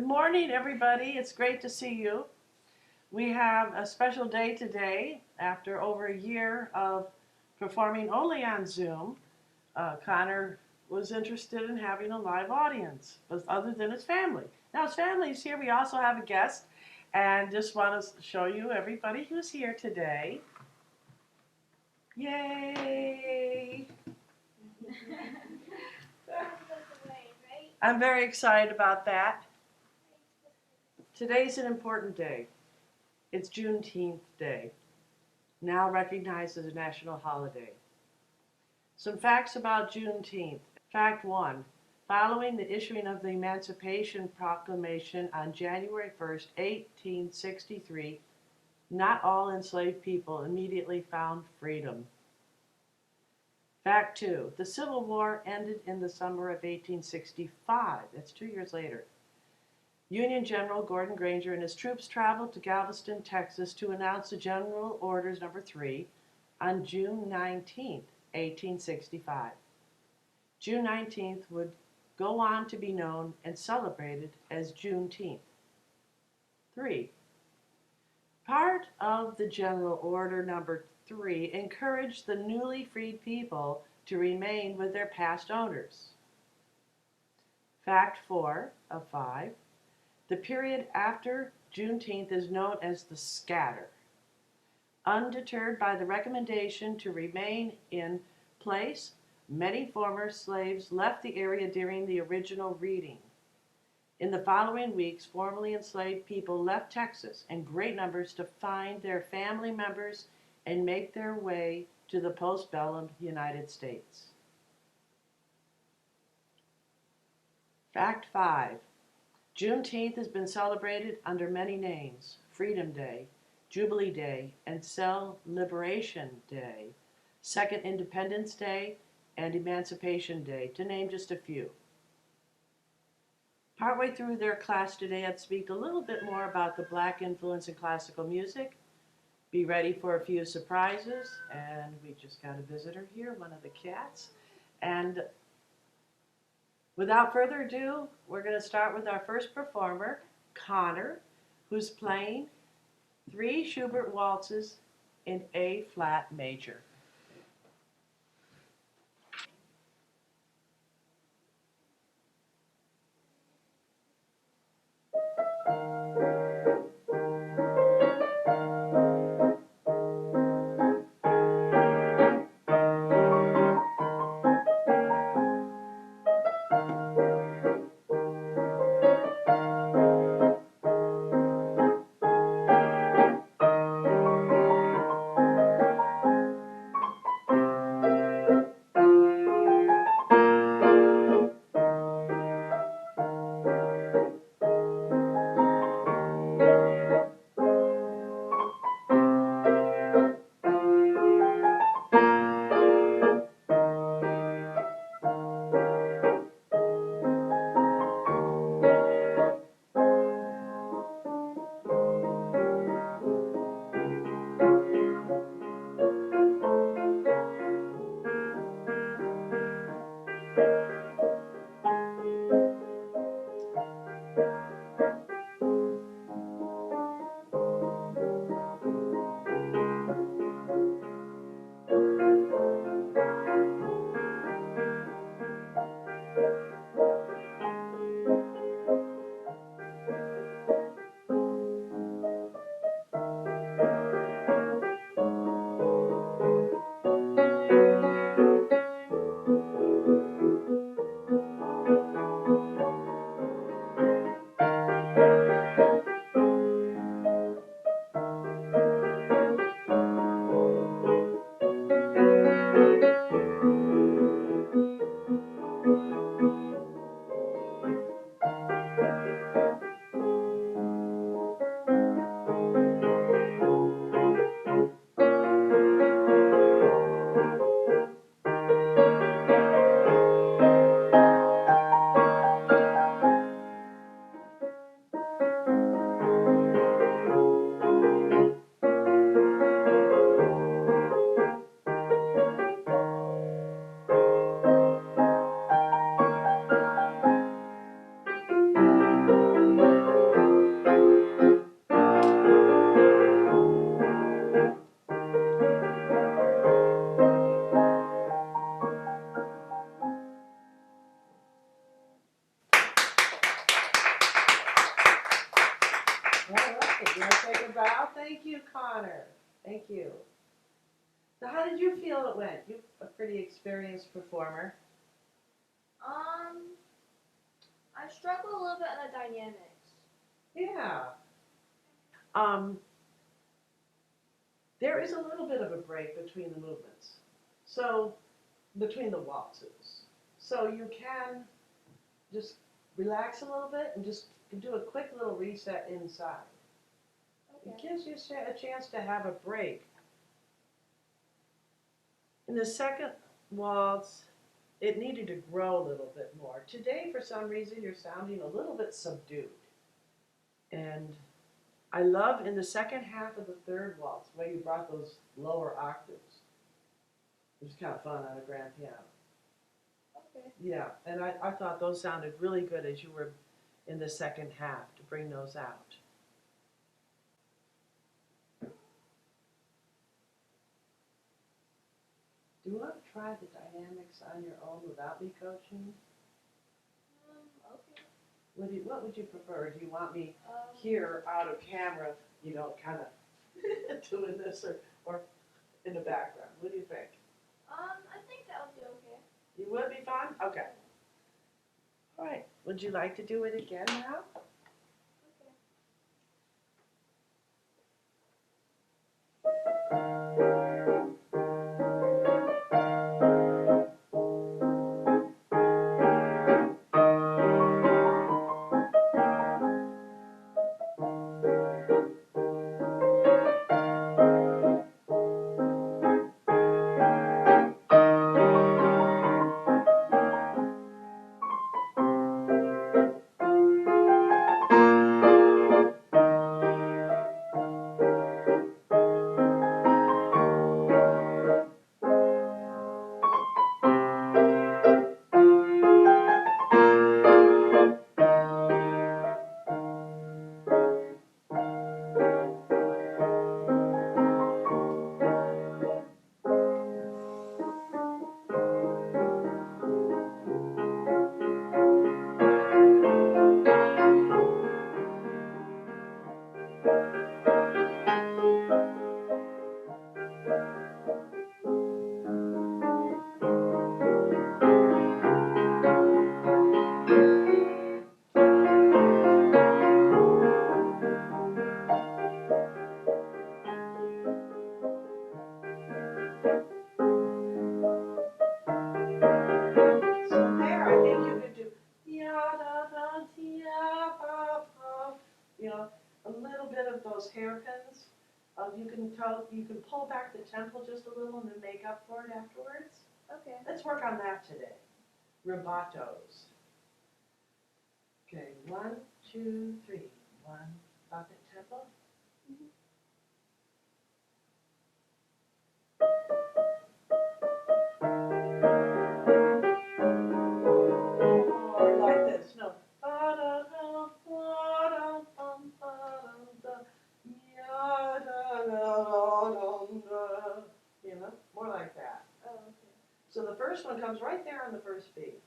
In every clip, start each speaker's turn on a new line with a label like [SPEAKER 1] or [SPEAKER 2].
[SPEAKER 1] morning, everybody. It's great to see you. We have a special day today. After over a year of performing only on Zoom, Connor was interested in having a live audience, but other than his family. Now his family is here. We also have a guest, and just want to show you everybody who's here today. Yay! I'm very excited about that. Today's an important day. It's Juneteenth Day, now recognized as a national holiday. Some facts about Juneteenth. Fact 1. Following the issuing of the Emancipation Proclamation on January 1st, 1863, not all enslaved people immediately found freedom. Fact 2. The Civil War ended in the summer of 1865. That's 2 years later. Union General Gordon Granger and his troops traveled to Galveston, Texas to announce the General Orders No. 3 on June 19, 1865. June 19th would go on to be known and celebrated as Juneteenth. 3. Part of the General Order No. 3 encouraged the newly freed people to remain with their past owners. Fact 4 of 5. The period after Juneteenth is known as the Scatter. Undeterred by the recommendation to remain in place, many former slaves left the area during the original reading. In the following weeks, formerly enslaved people left Texas in great numbers to find their family members and make their way to the postbellum United States. Fact 5. Juneteenth has been celebrated under many names: Freedom Day, Jubilee Day, and Celebration Day, Second Independence Day, and Emancipation Day, to name just a few. Partway through their class today, I'd speak a little bit more about the Black influence in classical music. Be ready for a few surprises, and we just got a visitor here, one of the cats. And without further ado, we're going to start with our first performer, Connor, who's playing 3 Schubert Waltzes in A flat major. All right, you want to take a bow? Thank you, Connor. Thank you. So how did you feel it went? You're a pretty experienced performer.
[SPEAKER 2] I struggle a little bit on the dynamics.
[SPEAKER 1] Yeah. There is a little bit of a break between the movements. So, between the waltzes. So you can just relax a little bit and just do a quick little reset inside.
[SPEAKER 2] Okay.
[SPEAKER 1] It gives you a chance to have a break. In the second waltz, it needed to grow a little bit more. Today, for some reason, you're sounding a little bit subdued. And I love in the second half of the third waltz where you brought those lower octaves. It was kind of fun on a grand piano.
[SPEAKER 2] Okay.
[SPEAKER 1] Yeah, and I thought those sounded really good as you were in the second half to bring those out. Do you want to try the dynamics on your own without me coaching?
[SPEAKER 2] Okay.
[SPEAKER 1] What would you prefer? Do you want me here out of camera, you know, kind of doing this or in the background? What do you think?
[SPEAKER 2] I think that would be okay.
[SPEAKER 1] You would be fine? Okay. All right. Would you like to do it again now?
[SPEAKER 2] Okay.
[SPEAKER 1] So there, I think you could do ya da da ya ba ba. You know, a little bit of those hairpins. You can pull back the tempo just a little and then make up for it afterwards.
[SPEAKER 2] Okay.
[SPEAKER 1] Let's work on that today. Rubatos. Okay, 1, 2, 3. 1, about the tempo. Or like this, no. You know, more like that.
[SPEAKER 2] Oh, okay.
[SPEAKER 1] So the first one comes right there on the first beat.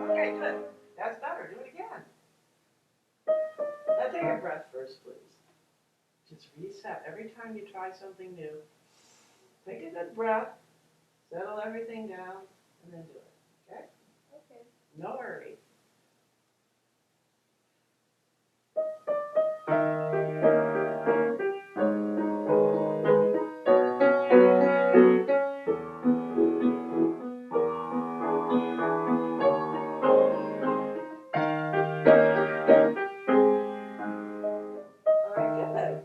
[SPEAKER 1] Okay, good. That's better. Do it again. Now take a breath first, please. Just reset. Every time you try something new, take a good breath, settle everything down, and then do it. Okay?
[SPEAKER 2] Okay.
[SPEAKER 1] No hurry. All right, good.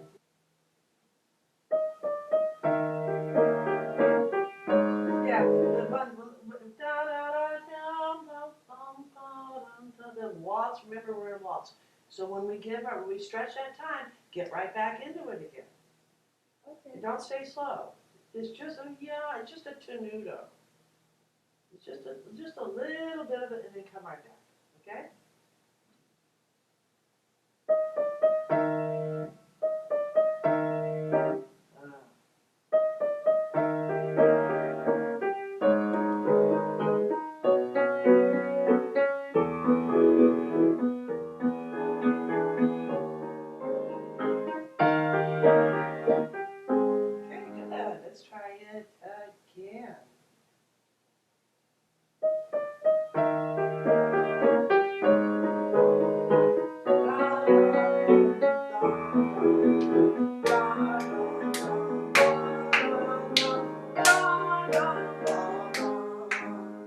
[SPEAKER 1] Yeah, the one, the waltz, remember we're in waltz. So when we stretch that time, get right back into it again.
[SPEAKER 2] Okay.
[SPEAKER 1] And don't stay slow. It's just, it's just a tenuto. It's just a little bit of it, and then come right down. Okay. Okay, good. Let's try it again.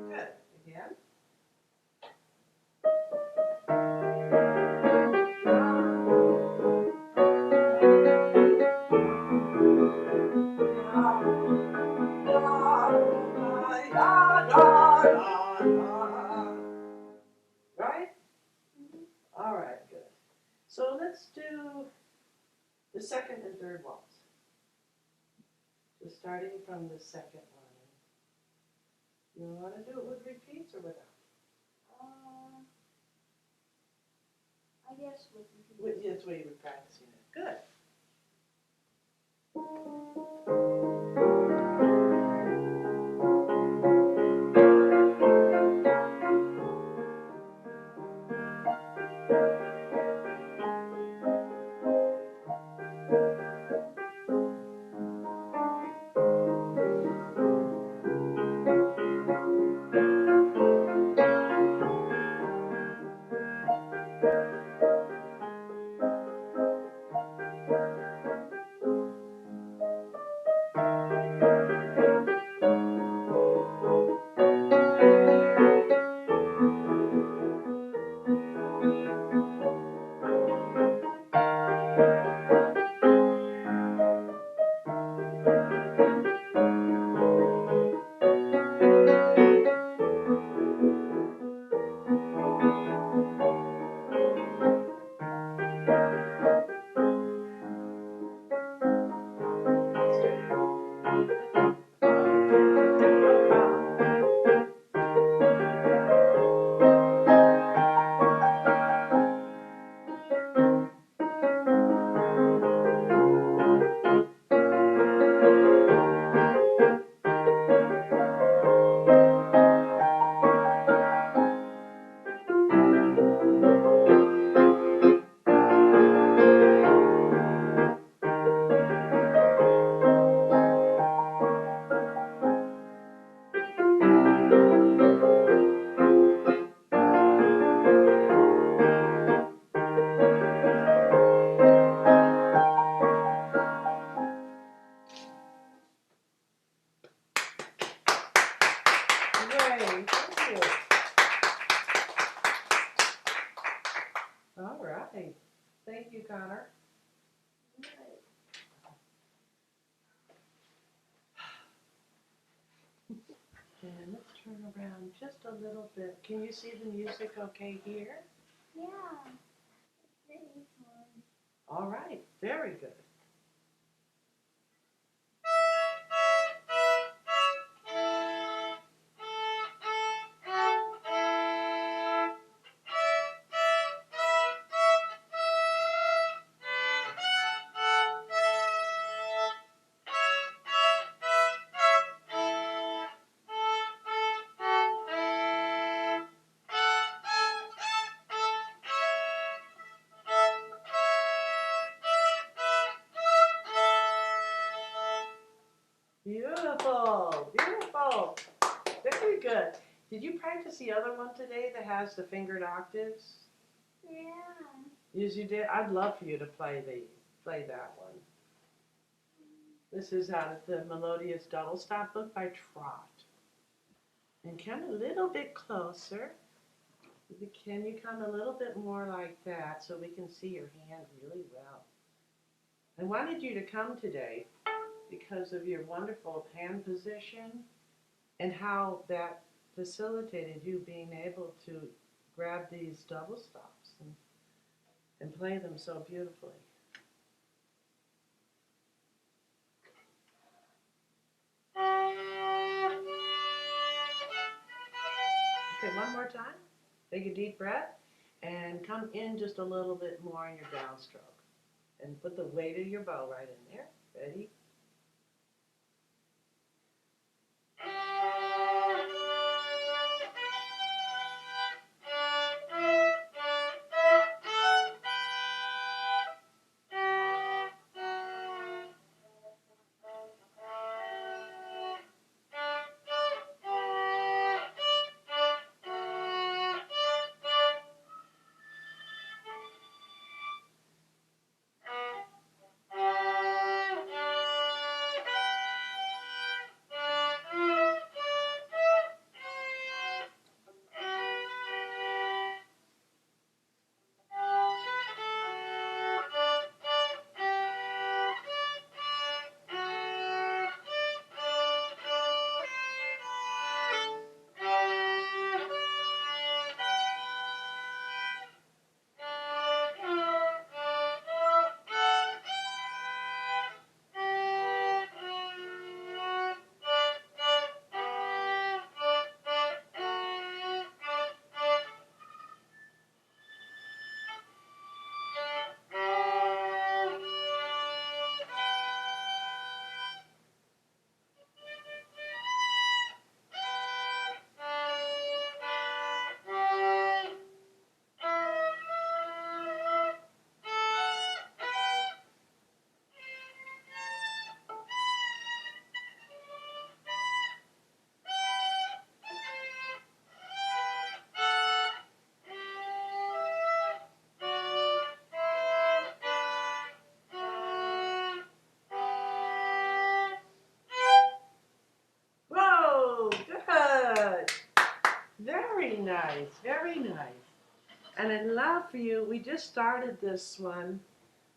[SPEAKER 1] Good. Again. Right? All right, good. So let's do the second and third waltz. So starting from the second one. You want to do it with repeats or without?
[SPEAKER 2] I guess with
[SPEAKER 1] That's where you were practicing it. Good. Great. Thank you. All right. Thank you, Connor. And let's turn around just a little bit. Can you see the music okay here?
[SPEAKER 2] Yeah. This one.
[SPEAKER 1] All right. Very good. Beautiful. Beautiful. Very good. Did you practice the other one today that has the fingered octaves?
[SPEAKER 2] Yeah.
[SPEAKER 1] Yes, you did. I'd love for you to play that one. This is out of the Melodious Double-stop book by Trott. And come a little bit closer. Can you come a little bit more like that so we can see your hand really well? I wanted you to come today because of your wonderful hand position and how that facilitated you being able to grab these double stops and play them so beautifully. one more time. Take a deep breath and come in just a little bit more in your downstroke. And put the weight of your bow right in there. Ready? Whoa, good. Very nice, very nice. And I'd love for you, we just started this one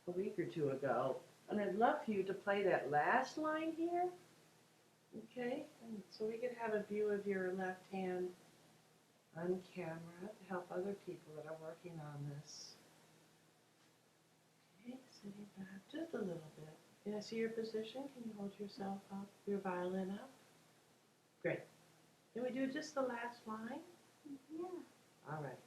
[SPEAKER 1] a week or two ago, and I'd love for you to play that last line here. Okay, and so we could have a view of your left hand on camera to help other people that are working on this. Okay, sitting back just a little bit. Can I see your position? Can you hold yourself up, your violin up? Great. Can we do just the last line?
[SPEAKER 2] Yeah.
[SPEAKER 1] All right.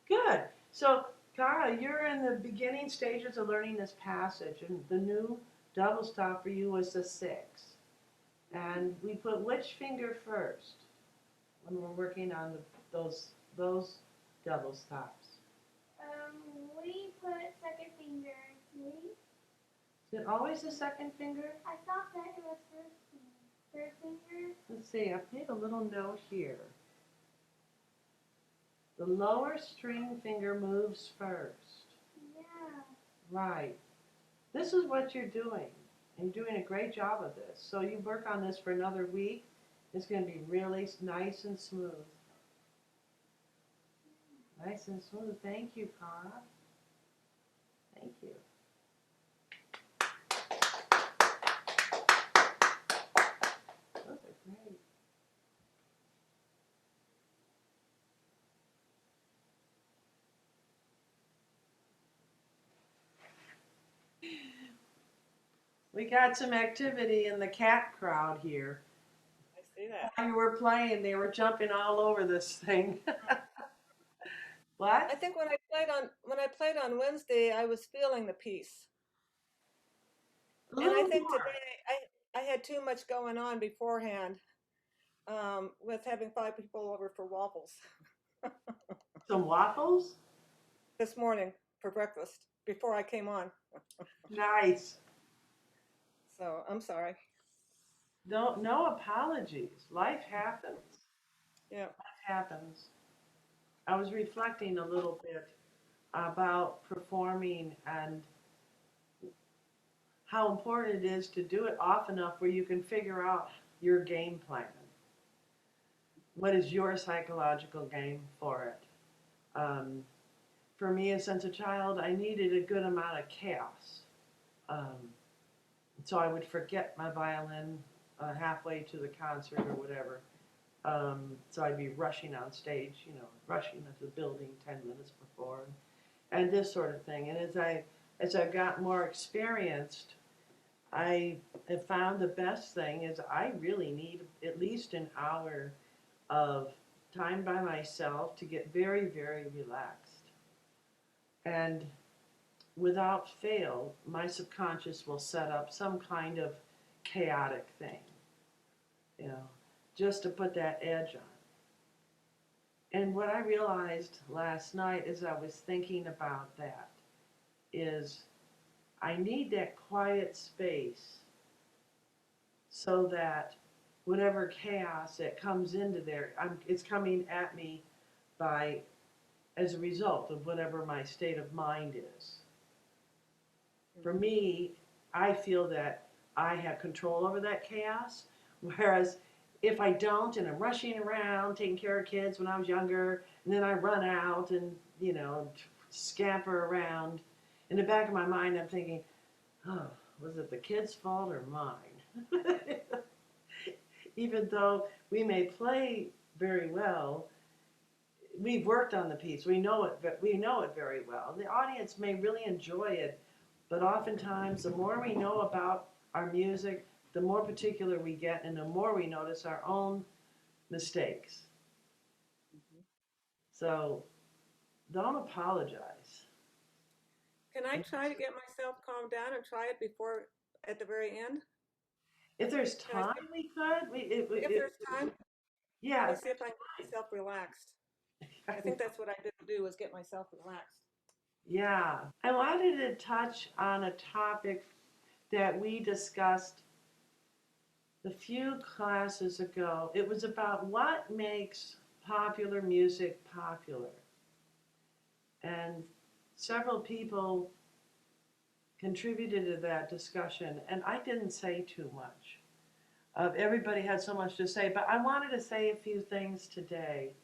[SPEAKER 1] Good. So, Kara, you're in the beginning stages of learning this passage, and the new double stop for you was the 6. And we put which finger first when we're working on those double stops?
[SPEAKER 2] We put second finger. Three.
[SPEAKER 1] Is it always the second finger?
[SPEAKER 2] I thought second was first finger. Third finger.
[SPEAKER 1] Let's see, I've made a little note here. The lower string finger moves first.
[SPEAKER 2] Yeah.
[SPEAKER 1] Right. This is what you're doing. And you're doing a great job of this. So you work on this for another week. It's going to be really nice and smooth. Nice and smooth. Thank you, Kara. Thank you. Those are great. We got some activity in the cat crowd here.
[SPEAKER 3] I see that.
[SPEAKER 1] While you were playing, they were jumping all over this thing. What?
[SPEAKER 3] I think when I played on Wednesday, I was feeling the piece,
[SPEAKER 1] A
[SPEAKER 3] and I
[SPEAKER 1] little
[SPEAKER 3] think
[SPEAKER 1] more.
[SPEAKER 3] today I had too much going on beforehand, with having 5 people over for waffles
[SPEAKER 1] Some waffles?
[SPEAKER 3] this morning for breakfast before I came on.
[SPEAKER 1] Nice.
[SPEAKER 3] So I'm sorry.
[SPEAKER 1] No apologies. Life happens.
[SPEAKER 3] Yeah.
[SPEAKER 1] Life happens. I was reflecting a little bit about performing and how important it is to do it often enough where you can figure out your game plan. What is your psychological game for it? For me, since a child, I needed a good amount of chaos. So I would forget my violin halfway to the concert or whatever. So I'd be rushing on stage, rushing into the building 10 minutes before, and this sort of thing. And as I've got more experienced, I have found the best thing is I really need at least an hour of time by myself to get very, very relaxed. And without fail, my subconscious will set up some kind of chaotic thing, just to put that edge on. And what I realized last night as I was thinking about that is I need that quiet space so that whatever chaos that comes into there, it's coming at me as a result of whatever my state of mind is. For me, I feel that I have control over that chaos, whereas if I don't and I'm rushing around taking care of kids when I was younger, and then I run out and, scamper around, in the back of my mind I'm thinking, oh, was it the kids' fault or mine? Even though we may play very well, we've worked on the piece, we know it very well. The audience may really enjoy it, but oftentimes the more we know about our music, the more particular we get and the more we notice our own mistakes. Mm-hmm. So don't apologize.
[SPEAKER 3] Can I try to get myself calmed down and try it at the very end?
[SPEAKER 1] If there's time, we could.
[SPEAKER 3] If there's time,
[SPEAKER 1] yeah.
[SPEAKER 3] let me see if I can get myself relaxed. I think that's what I did do is get myself relaxed.
[SPEAKER 1] Yeah. I wanted to touch on a topic that we discussed a few classes ago. It was about what makes popular music popular. And several people contributed to that discussion, and I didn't say too much. Everybody had so much to say, but I wanted to say a few things today.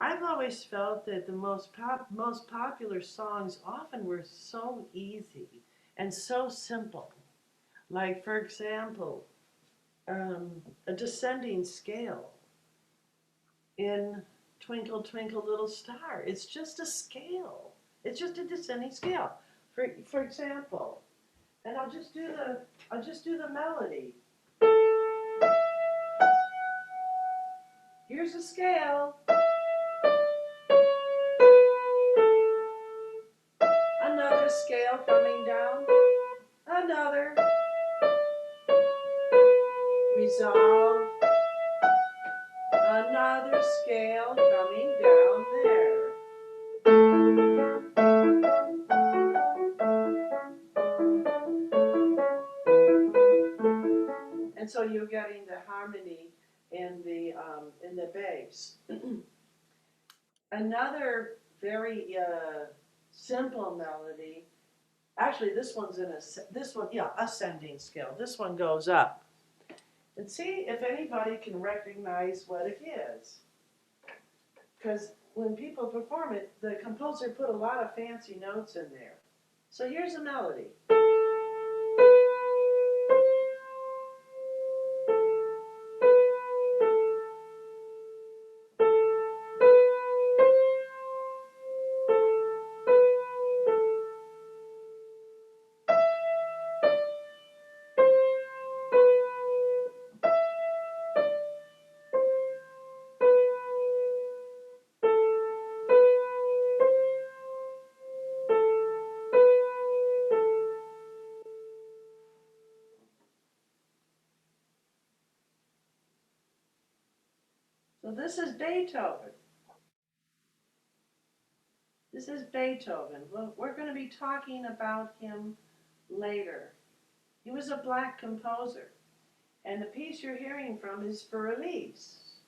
[SPEAKER 1] I've always felt that the most popular songs often were so easy and so simple. Like, for example, a descending scale in Twinkle, Twinkle, Little Star. It's just a scale. It's just a descending scale. For example, and I'll just do the melody. Here's a scale. Another scale coming down. Another. Resolve. Another scale coming down there. And so you're getting the harmony in the bass. Another very simple melody. Actually, this one, ascending scale. This one goes up. And see if anybody can recognize what it is. Because when people perform it, the composer put a lot of fancy notes in there. So here's a melody. So this is Beethoven. This is Beethoven. Well, we're going to be talking about him later. He was a black composer. And the piece you're hearing from is for release.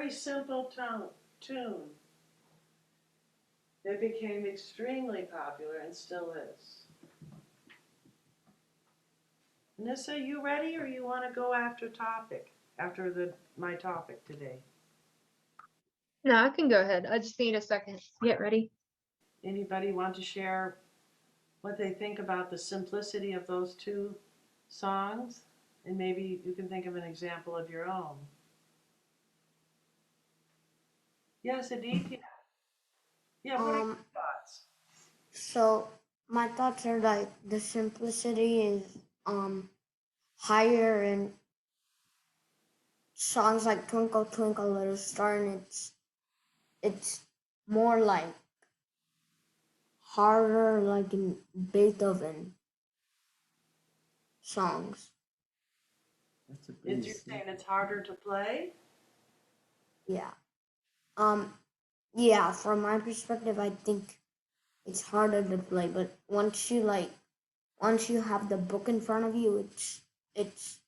[SPEAKER 1] very simple tune. It became extremely popular and still is. Nissa, you ready, or you want to go after my topic today?
[SPEAKER 4] No, I can go ahead. I just need a second to get ready.
[SPEAKER 1] Anybody want to share what they think about the simplicity of those two songs? And maybe you can think of an example of your own. Yes, Aditya. Yeah, what are your thoughts?
[SPEAKER 5] So my thoughts are like the simplicity is higher in songs like Twinkle Twinkle Little Star, and it's more like harder like in Beethoven songs.
[SPEAKER 1] Is you saying it's harder to play?
[SPEAKER 5] Yeah. Yeah, from my perspective I think it's harder to play, but once you have the book in front of you, it's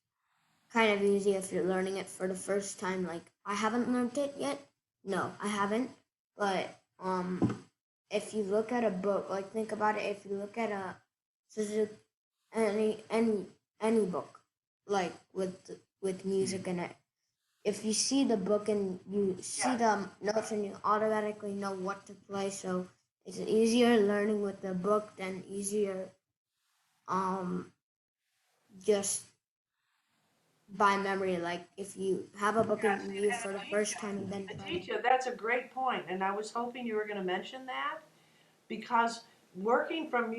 [SPEAKER 5] kind of easy if you're learning it for the first time. Like I haven't learned it yet. No, I haven't. But if you look at a book, like think about it. If you look at any book, like with music in it, if you see the book and you see the notes and you automatically know what to play, so it's easier learning with the book than easier just by memory. Like if you have a book in you for the first time and then try.
[SPEAKER 1] Aditya, that's a great point, and I was hoping you were going to mention that, because working from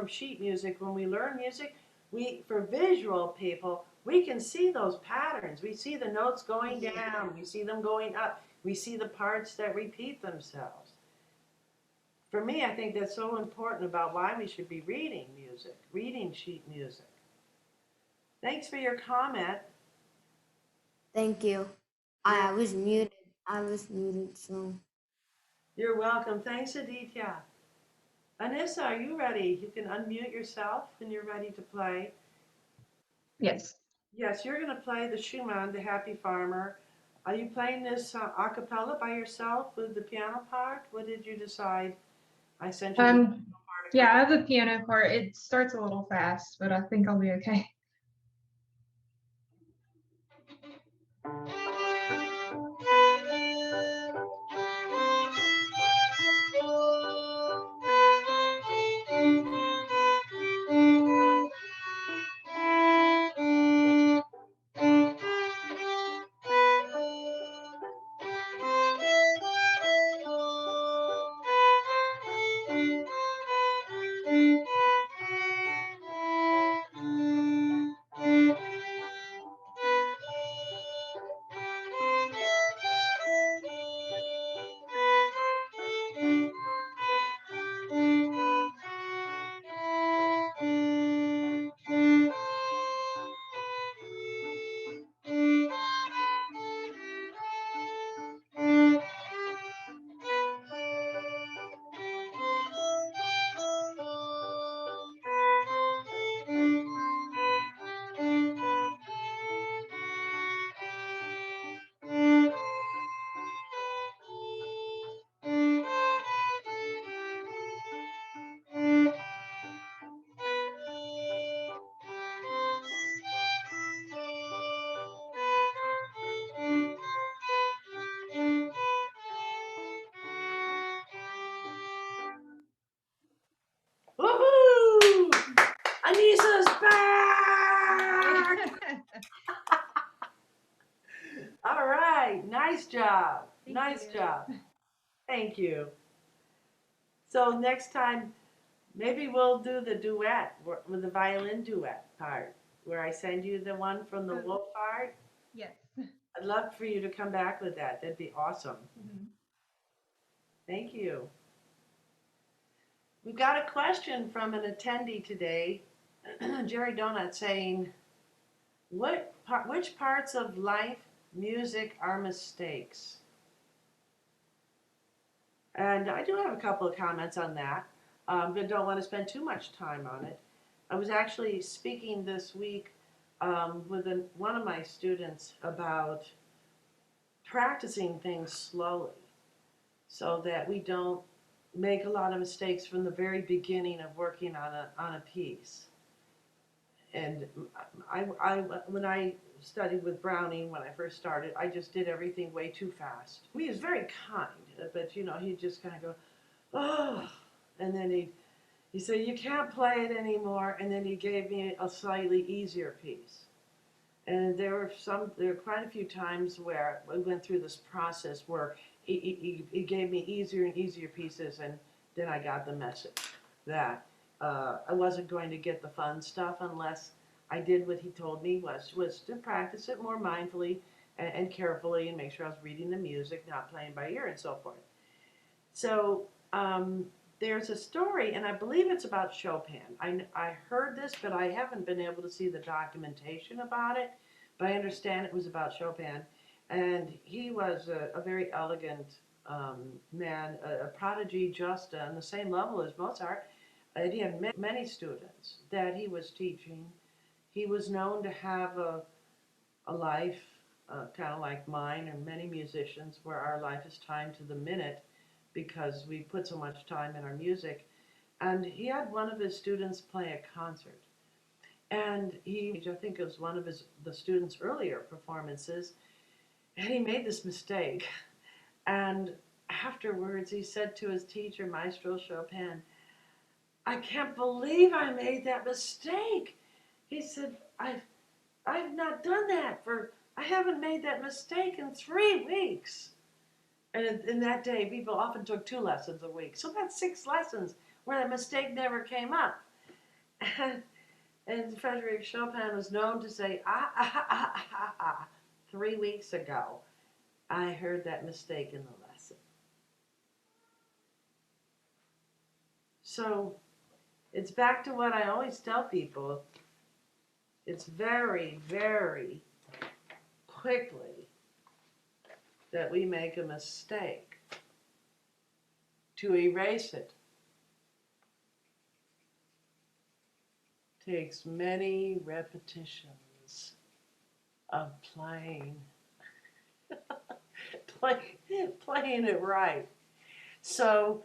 [SPEAKER 1] sheet music, when we learn music, for visual people, we can see those patterns. We see the notes going down, we see them going up, we see the parts that repeat themselves. For me, I think that's so important about why we should be reading sheet music. Thanks for your comment.
[SPEAKER 5] Thank you. I was muted. So
[SPEAKER 1] You're welcome. Thanks, Aditya. Anissa, are you ready? You can unmute yourself when you're ready to play.
[SPEAKER 4] Yes.
[SPEAKER 1] Yes, you're going to play the Schumann, the Happy Farmer. Are you playing this a cappella by yourself with the piano part? What did you decide? I sent you the piano part.
[SPEAKER 4] Yeah, I have the piano part. It starts a little fast, but I think I'll be okay.
[SPEAKER 1] Woohoo! Anissa's back! All right, nice job. Nice job. Thank you. So next time, maybe we'll do the duet with the violin duet part, where I send you the one from the wolf part.
[SPEAKER 4] Yes.
[SPEAKER 1] I'd love for you to come back with that. That'd be awesome.
[SPEAKER 4] Mm-hmm.
[SPEAKER 1] Thank you. We've got a question from an attendee today, Jerry Donut, saying, which parts of life music are mistakes? And I do have a couple of comments on that, but don't want to spend too much time on it. I was actually speaking this week with one of my students about practicing things slowly so that we don't make a lot of mistakes from the very beginning of working on a piece. And when I studied with Browning, when I first started, I just did everything way too fast. He was very kind, but he'd just kind of go, oh, and then he said, you can't play it anymore, and then he gave me a slightly easier piece. And there were quite a few times where we went through this process where he gave me easier and easier pieces, and then I got the message that I wasn't going to get the fun stuff unless I did what he told me was to practice it more mindfully and carefully and make sure I was reading the music, not playing by ear and so forth. So there's a story, and I believe it's about Chopin. I heard this, but I haven't been able to see the documentation about it, but I understand it was about Chopin. And he was a very elegant man, a prodigy just on the same level as Mozart. And he had many students that he was teaching. He was known to have a life kind of like mine and many musicians, where our life is timed to the minute because we put so much time in our music. And he had one of his students play a concert. And I think it was one of the students' earlier performances, and he made this mistake. And afterwards, he said to his teacher, Maestro Chopin, I can't believe I made that mistake. He said, I've not done that I haven't made that mistake in 3 weeks. And in that day, people often took 2 lessons a week. So that's 6 lessons where that mistake never came up. And Frédéric Chopin was known to say, 3 weeks ago, I heard that mistake in the lesson. So it's back to what I always tell people. It's very, very quickly that we make a mistake. To erase it takes many repetitions of playing it right. So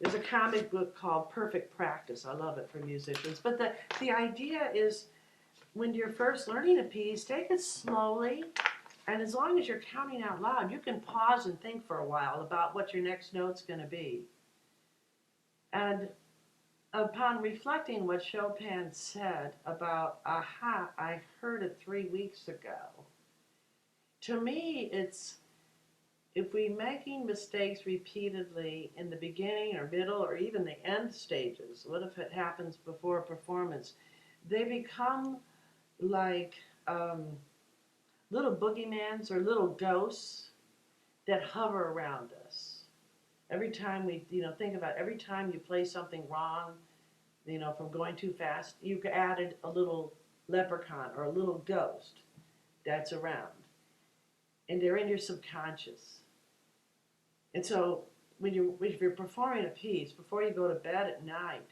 [SPEAKER 1] there's a comic book called Perfect Practice. I love it for musicians. But the idea is, when you're first learning a piece, take it slowly. And as long as you're counting out loud, you can pause and think for a while about what your next note's going to be. And upon reflecting what Chopin said about, I heard it 3 weeks ago, to me, it's, if we're making mistakes repeatedly in the beginning or middle or even the end stages, what if it happens before a performance? They become like little boogeymans or little ghosts that hover around us. Every time we, think about every time you play something wrong, from going too fast, you added a little leprechaun or a little ghost that's around. And they're in your subconscious. And so if you're performing a piece, before you go to bed at night,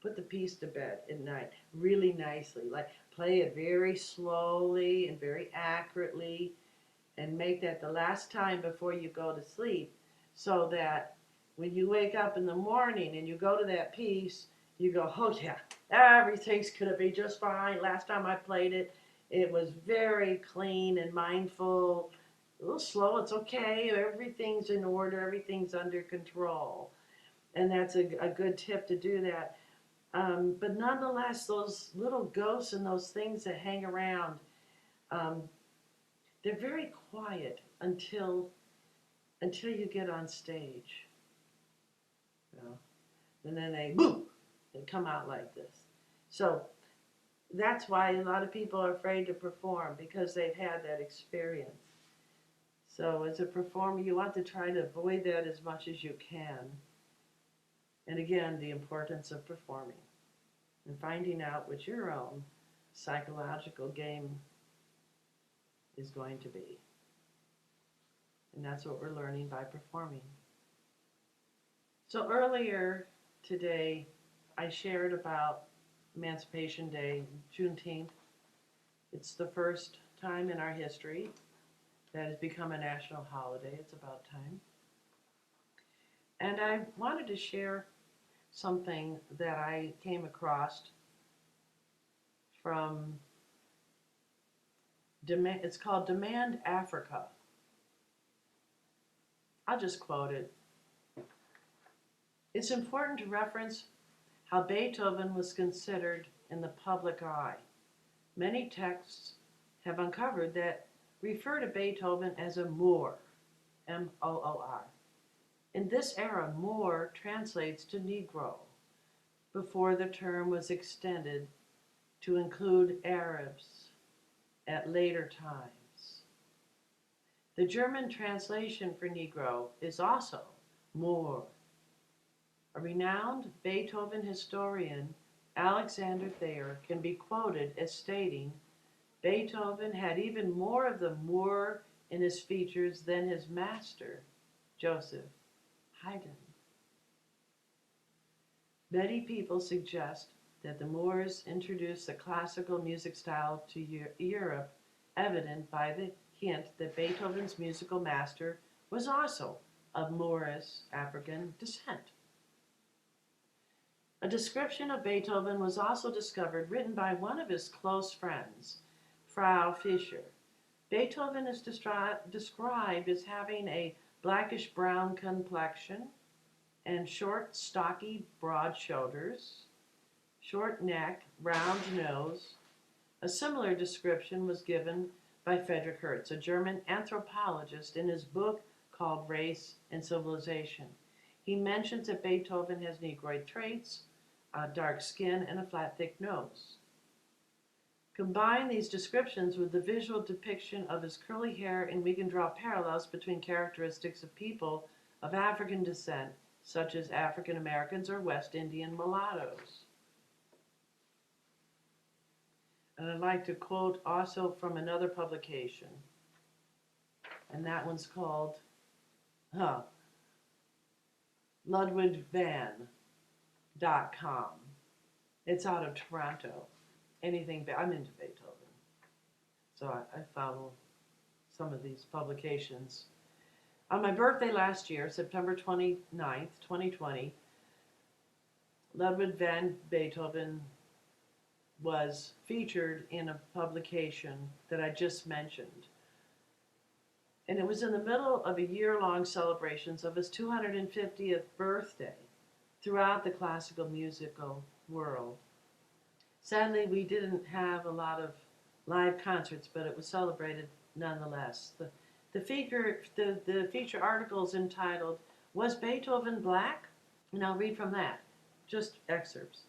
[SPEAKER 1] put the piece to bed at night really nicely. Like, play it very slowly and very accurately, and make that the last time before you go to sleep, so that when you wake up in the morning and you go to that piece, you go, oh yeah, everything's going to be just fine. Last time I played it, it was very clean and mindful. A little slow, it's okay. Everything's in order. Everything's under control. And that's a good tip to do that. But nonetheless, those little ghosts and those things that hang around, they're very quiet until you get on stage. And then they come out like this. So that's why a lot of people are afraid to perform, because they've had that experience. So as a performer, you want to try to avoid that as much as you can. And again, the importance of performing and finding out what your own psychological game is going to be. And that's what we're learning by performing. So earlier today, I shared about Emancipation Day, Juneteenth. It's the first time in our history that has become a national holiday. It's about time. And I wanted to share something that I came across from, it's called Demand Africa. I'll just quote it. It's important to reference how Beethoven was considered in the public eye. Many texts have uncovered that refer to Beethoven as a Moor, M-O-O-R. In this era, Moor translates to Negro, before the term was extended to include Arabs at later times. The German translation for Negro is also Moor. A renowned Beethoven historian, Alexander Thayer, can be quoted as stating, Beethoven had even more of the Moor in his features than his master, Joseph Haydn. Many people suggest that the Moors introduced the classical music style to Europe, evident by the hint that Beethoven's musical master was also of Moorish African descent. A description of Beethoven was also discovered, written by one of his close friends, Frau Fischer. Beethoven is described as having a blackish-brown complexion and short, stocky, broad shoulders, short neck, round nose. A similar description was given by Friedrich Hertz, a German anthropologist, in his book called Race and Civilization. He mentions that Beethoven has Negroid traits, dark skin, and a flat, thick nose. Combine these descriptions with the visual depiction of his curly hair, and we can draw parallels between characteristics of people of African descent, such as African Americans or West Indian mulattoes. And I'd like to quote also from another publication, and that one's called LudwigVan.com. It's out of Toronto. I'm into Beethoven, so I follow some of these publications. On my birthday last year, September 29th, 2020, Ludwig van Beethoven was featured in a publication that I just mentioned. And it was in the middle of a year-long celebrations of his 250th birthday throughout the classical musical world. Sadly, we didn't have a lot of live concerts, but it was celebrated nonetheless. The feature article is entitled, Was Beethoven Black? And I'll read from that, just excerpts.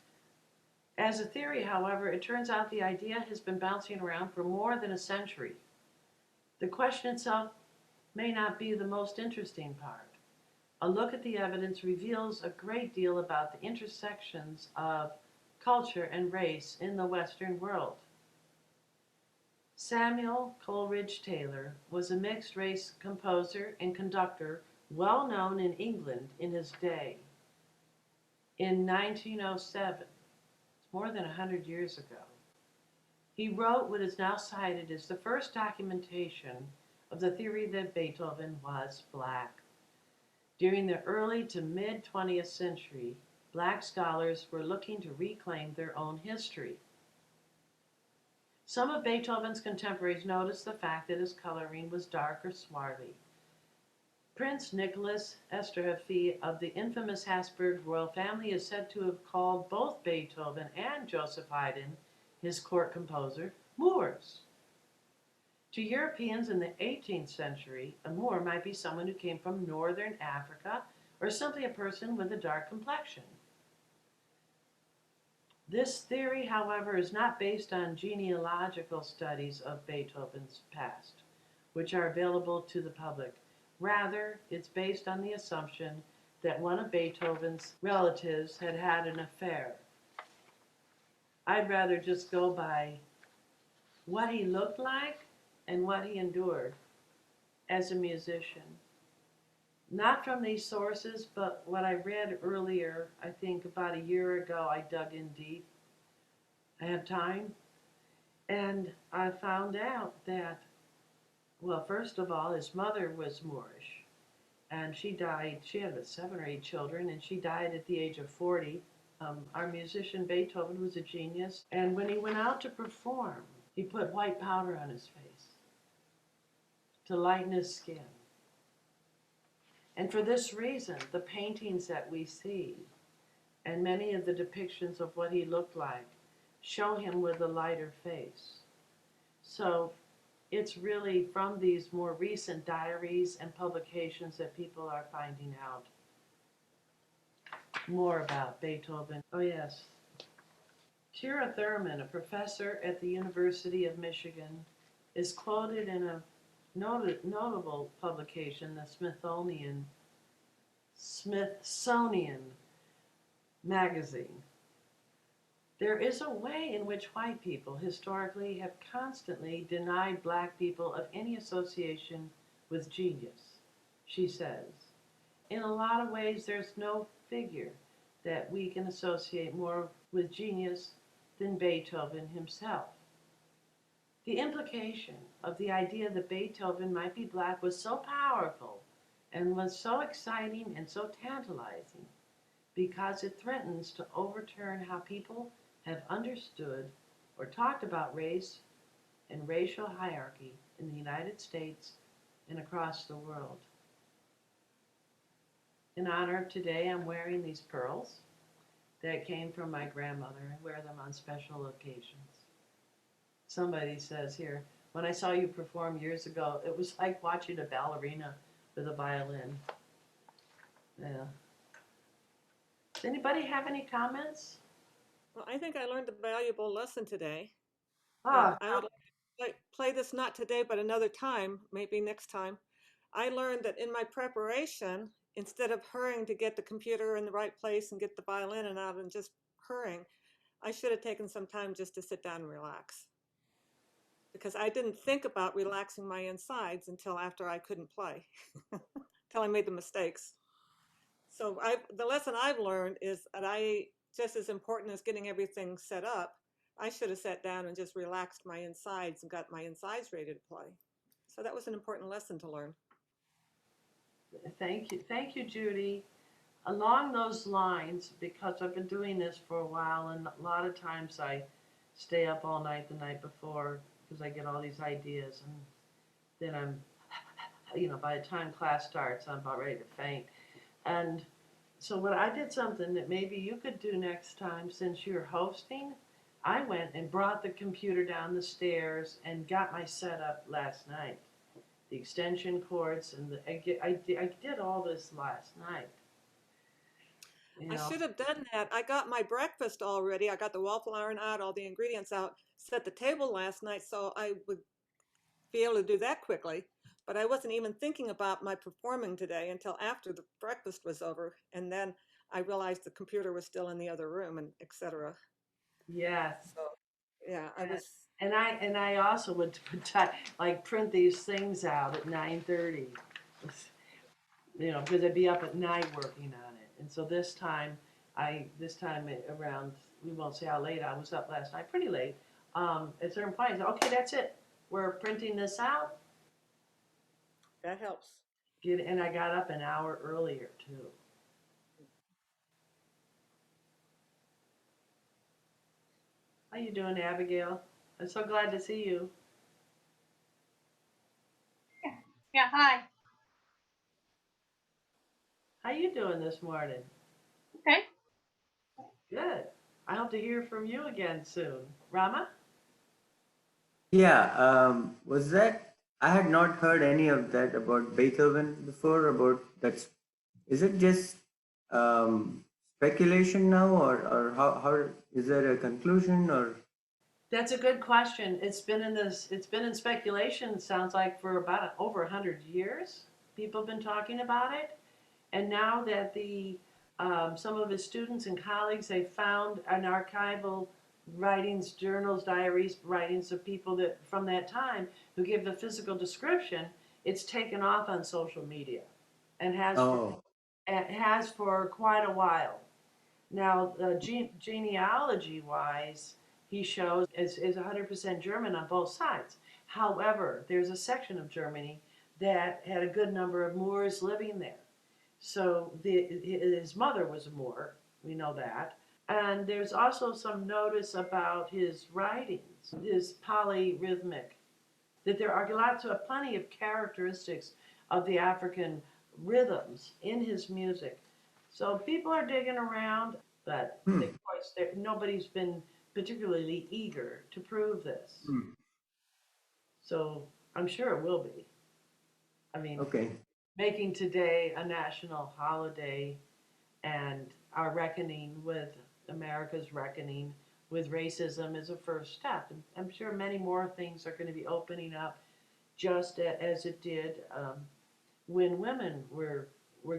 [SPEAKER 1] As a theory, however, it turns out the idea has been bouncing around for more than a century. The question itself may not be the most interesting part. A look at the evidence reveals a great deal about the intersections of culture and race in the Western world. Samuel Coleridge Taylor was a mixed-race composer and conductor well known in England in his day. In 1907, it's more than 100 years ago, he wrote what is now cited as the first documentation of the theory that Beethoven was black. During the early to mid-20th century, Black scholars were looking to reclaim their own history. Some of Beethoven's contemporaries noticed the fact that his coloring was dark or swarthy. Prince Nicholas Esterhazy of the infamous Habsburg royal family is said to have called both Beethoven and Joseph Haydn, his court composer, Moors. To Europeans in the 18th century, a Moor might be someone who came from northern Africa or simply a person with a dark complexion. This theory, however, is not based on genealogical studies of Beethoven's past, which are available to the public. Rather, it's based on the assumption that one of Beethoven's relatives had had an affair. I'd rather just go by what he looked like and what he endured as a musician. Not from these sources, but what I read earlier, I think about a year ago, I dug in deep. I had time, and I found out that Well, first of all, his mother was Moorish, and she died. She had 7 or 8 children, and she died at the age of 40. Our musician Beethoven was a genius, and when he went out to perform, he put white powder on his face to lighten his skin. And for this reason, the paintings that we see and many of the depictions of what he looked like show him with a lighter face. So it's really from these more recent diaries and publications that people are finding out more about Beethoven. Oh, yes. Tira Thurman, a professor at the University of Michigan, is quoted in a notable publication, the Smithsonian magazine. There is a way in which white people historically have constantly denied black people of any association with genius, she says. In a lot of ways, there's no figure that we can associate more with genius than Beethoven himself. The implication of the idea that Beethoven might be black was so powerful and was so exciting and so tantalizing because it threatens to overturn how people have understood or talked about race and racial hierarchy in the United States and across the world. In honor of today, I'm wearing these pearls that came from my grandmother. I wear them on special occasions. Somebody says here, when I saw you perform years ago, it was like watching a ballerina with a violin. Yeah. Does anybody have any comments?
[SPEAKER 3] Well, I think I learned a valuable lesson today.
[SPEAKER 1] Ah,
[SPEAKER 3] I would like to play this not today, but another time, maybe next time. I learned that in my preparation, instead of hurrying to get the computer in the right place and get the violin and out and just hurrying, I should have taken some time just to sit down and relax. Because I didn't think about relaxing my insides until after I couldn't play, until I made the mistakes. So the lesson I've learned is that just as important as getting everything set up, I should have sat down and just relaxed my insides and got my insides ready to play. So that was an important lesson to learn.
[SPEAKER 1] thank you, Judy. Along those lines, because I've been doing this for a while, and a lot of times I stay up all night the night before because I get all these ideas, and then by the time class starts, I'm about ready to faint. And so what I did something that maybe you could do next time since you're hosting. I went and brought the computer down the stairs and got my setup last night. The extension cords and I did all this last night.
[SPEAKER 3] I should have done that. I got my breakfast already. I got the waffle iron out, all the ingredients out, set the table last night so I would be able to do that quickly. But I wasn't even thinking about my performing today until after the breakfast was over. And then I realized the computer was still in the other room and etc.
[SPEAKER 1] Yes.
[SPEAKER 3] So yeah, I was.
[SPEAKER 1] And I also would like print these things out at 9:30, because I'd be up at night working on it. And so this time around, we won't say how late I was up last night, pretty late. At certain points, okay, that's it. We're printing this out.
[SPEAKER 3] That helps.
[SPEAKER 1] And I got up an hour earlier too. How you doing, Abigail? I'm so glad to see you.
[SPEAKER 6] Yeah, hi.
[SPEAKER 1] How you doing this morning?
[SPEAKER 6] Okay.
[SPEAKER 1] Good. I hope to hear from you again soon. Rama?
[SPEAKER 7] Yeah, was that I had not heard any of that about Beethoven before. About that's is it just speculation now, or how is there a conclusion or?
[SPEAKER 1] That's a good question. It's been in speculation, it sounds like, for about over 100 years. People have been talking about it. And now that some of his students and colleagues, they found an archival writings, journals, diaries, writings of people that from that time who give the physical description, it's taken off on social media and has for quite a while. Now, genealogy-wise, he shows is 100% German on both sides. However, there's a section of Germany that had a good number of Moors living there. So his mother was a Moor, we know that. And there's also some notice about his writings, his polyrhythmic, that there are plenty of characteristics of the African rhythms in his music. So people are digging around, but of course nobody's been particularly eager to prove this. So I'm sure it will be. I mean,
[SPEAKER 7] Okay.
[SPEAKER 1] making today a national holiday and our reckoning with America's reckoning with racism is a first step. And I'm sure many more things are going to be opening up, just as it did when women were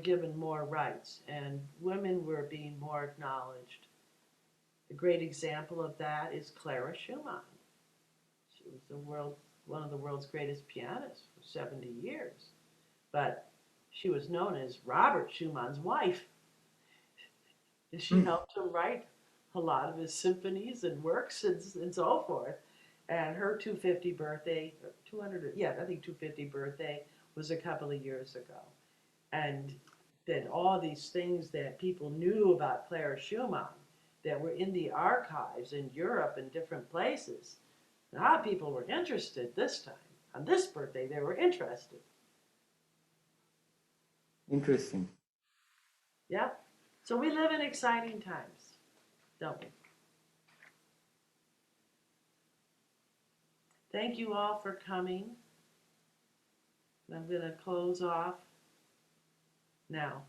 [SPEAKER 1] given more rights and women were being more acknowledged. A great example of that is Clara Schumann. She was one of the world's greatest pianists for 70 years, but she was known as Robert Schumann's wife. She helped him write a lot of his symphonies and works and so forth. And her 250 birthday, 200, yeah, I think 250 birthday was a couple of years ago. And then all these things that people knew about Clara Schumann that were in the archives in Europe and different places. A lot of people were interested this time. On this birthday, they were interested.
[SPEAKER 7] Interesting.
[SPEAKER 1] Yeah. So we live in exciting times, don't we? Thank you all for coming. I'm going to close off now.